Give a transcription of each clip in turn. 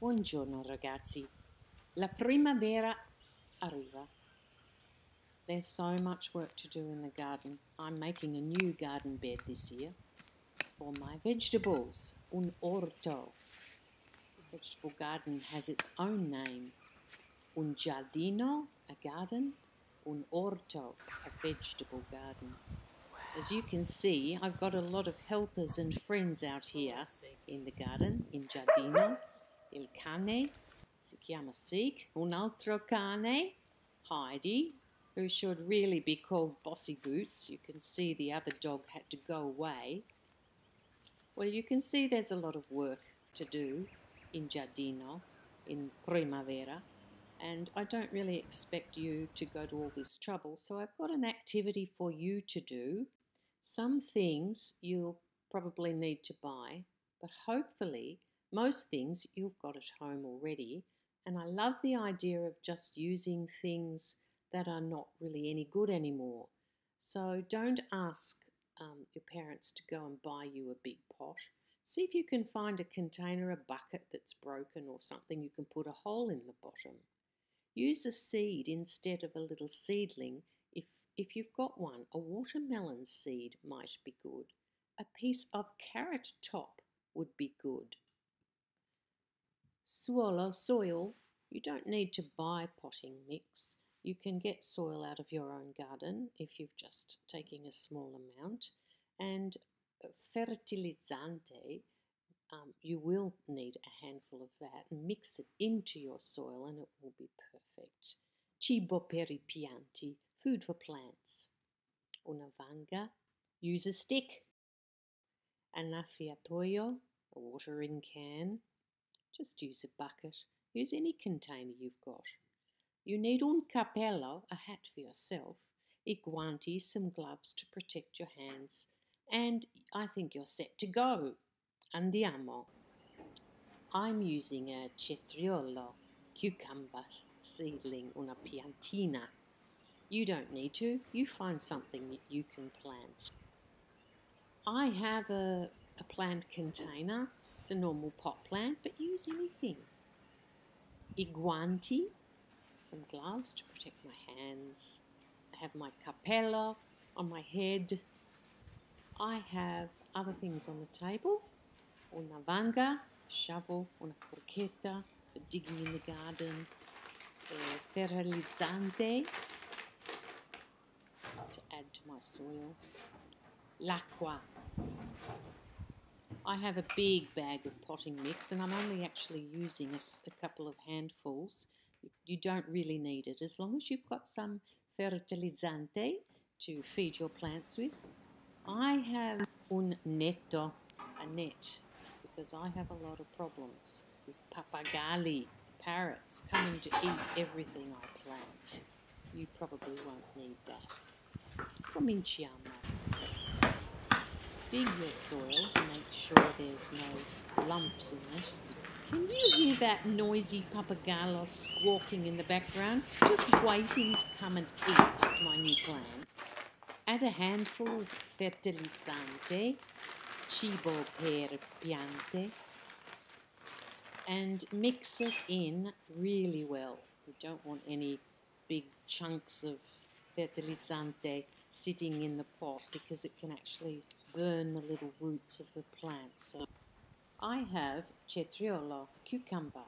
Buongiorno ragazzi. La primavera arriva. There's so much work to do in the garden. I'm making a new garden bed this year for my vegetables, un orto. The vegetable garden has its own name. Un giardino, a garden, un orto, a vegetable garden. As you can see, I've got a lot of helpers and friends out here in the garden, in giardino. Il cane, si chiama Seek, un altro cane, Heidi, who should really be called Bossy Boots. You can see the other dog had to go away. Well, you can see there's a lot of work to do in giardino, in primavera, and I don't really expect you to go to all this trouble, so I've got an activity for you to do. Some things you'll probably need to buy, but hopefully most things you've got at home already, and I love the idea of just using things that are not really any good anymore. So don't ask your parents to go and buy you a big pot. See if you can find a container, a bucket that's broken or something you can put a hole in the bottom. Use a seed instead of a little seedling if you've got one. A watermelon seed might be good. A piece of carrot top would be good. Soil. You don't need to buy potting mix. You can get soil out of your own garden if you've just taken a small amount. And fertilizzante, you will need a handful of that. Mix it into your soil and it will be perfect. Cibo per I pianti, food for plants. Una vanga, use a stick. Annaffiatoio, a watering can. Just use a bucket. Use any container you've got. You need un cappello, a hat for yourself, I guanti, some gloves to protect your hands, and I think you're set to go. Andiamo. I'm using a cetriolo, cucumber seedling, una piantina. You don't need to. You find something that you can plant. I have a plant container. It's a normal pot plant, but use anything. I guanti, some gloves to protect my hands. I have my cappello on my head. I have other things on the table. Una vanga, shovel, una forchetta for digging in the garden. Fertilizzante to add to my soil. L'acqua. I have a big bag of potting mix and I'm only actually using a couple of handfuls. You don't really need it as long as you've got some fertilizzante to feed your plants with. I have un netto, a net, because I have a lot of problems with pappagalli, parrots, coming to eat everything I plant. You probably won't need that. Cominciamo. Let's start. Dig your soil to make sure there's no lumps in it. Can you hear that noisy pappagallo squawking in the background? Just waiting to come and eat my new plant. Add a handful of fertilizzante, cibo per piante, and mix it in really well. You don't want any big chunks of fertilizzante sitting in the pot because it can actually burn the little roots of the plant. So I have cetriolo, cucumber,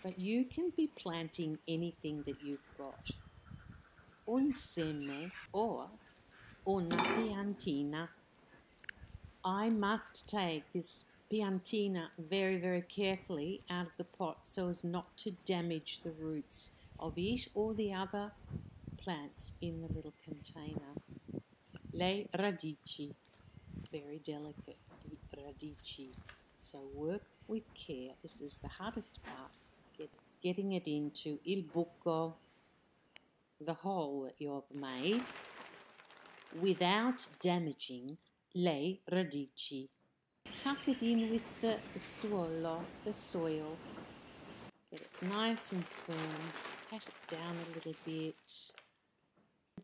but you can be planting anything that you've got. Un seme or una piantina. I must take this piantina very, very carefully out of the pot so as not to damage the roots of it or the other plants in the little container. Le radici, very delicate, radici. So work with care. This is the hardest part, getting it into il buco, the hole that you've made, without damaging le radici. Tuck it in with the suolo, the soil. Get it nice and firm. Pat it down a little bit.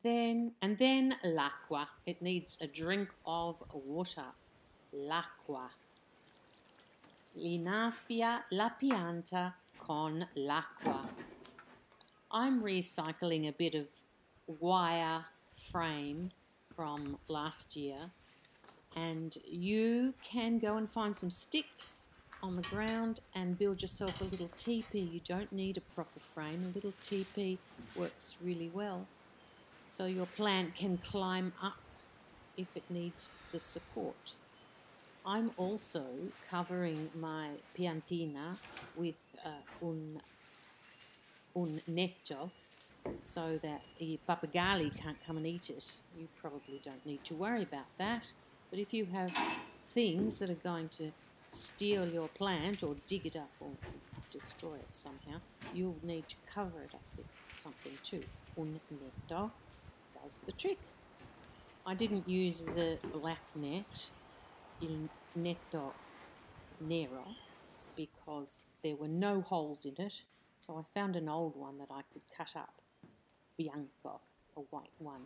And then l'acqua. It needs a drink of water. L'acqua. Innaffia la pianta con l'acqua. I'm recycling a bit of wire frame from last year, and you can go and find some sticks on the ground and build yourself a little teepee. You don't need a proper frame. A little teepee works really well. So your plant can climb up if it needs the support. I'm also covering my piantina with un netto so that the papagalli can't come and eat it. You probably don't need to worry about that. But if you have things that are going to steal your plant or dig it up or destroy it somehow, you'll need to cover it up with something too. Un netto does the trick. I didn't use the black net, il netto nero, because there were no holes in it, so I found an old one that I could cut up, bianco, a white one.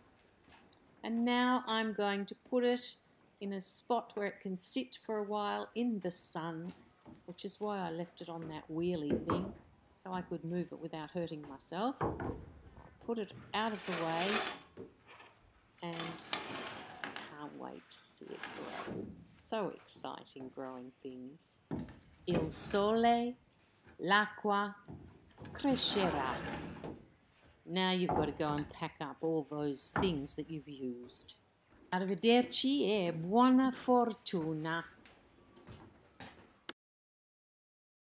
And now I'm going to put it in a spot where it can sit for a while in the sun, which is why I left it on that wheelie thing, so I could move it without hurting myself. Put it out of the way, and can't wait to see it grow. So exciting growing things. Il sole, l'acqua, crescerà. Now you've got to go and pack up all those things that you've used. Arrivederci e buona fortuna.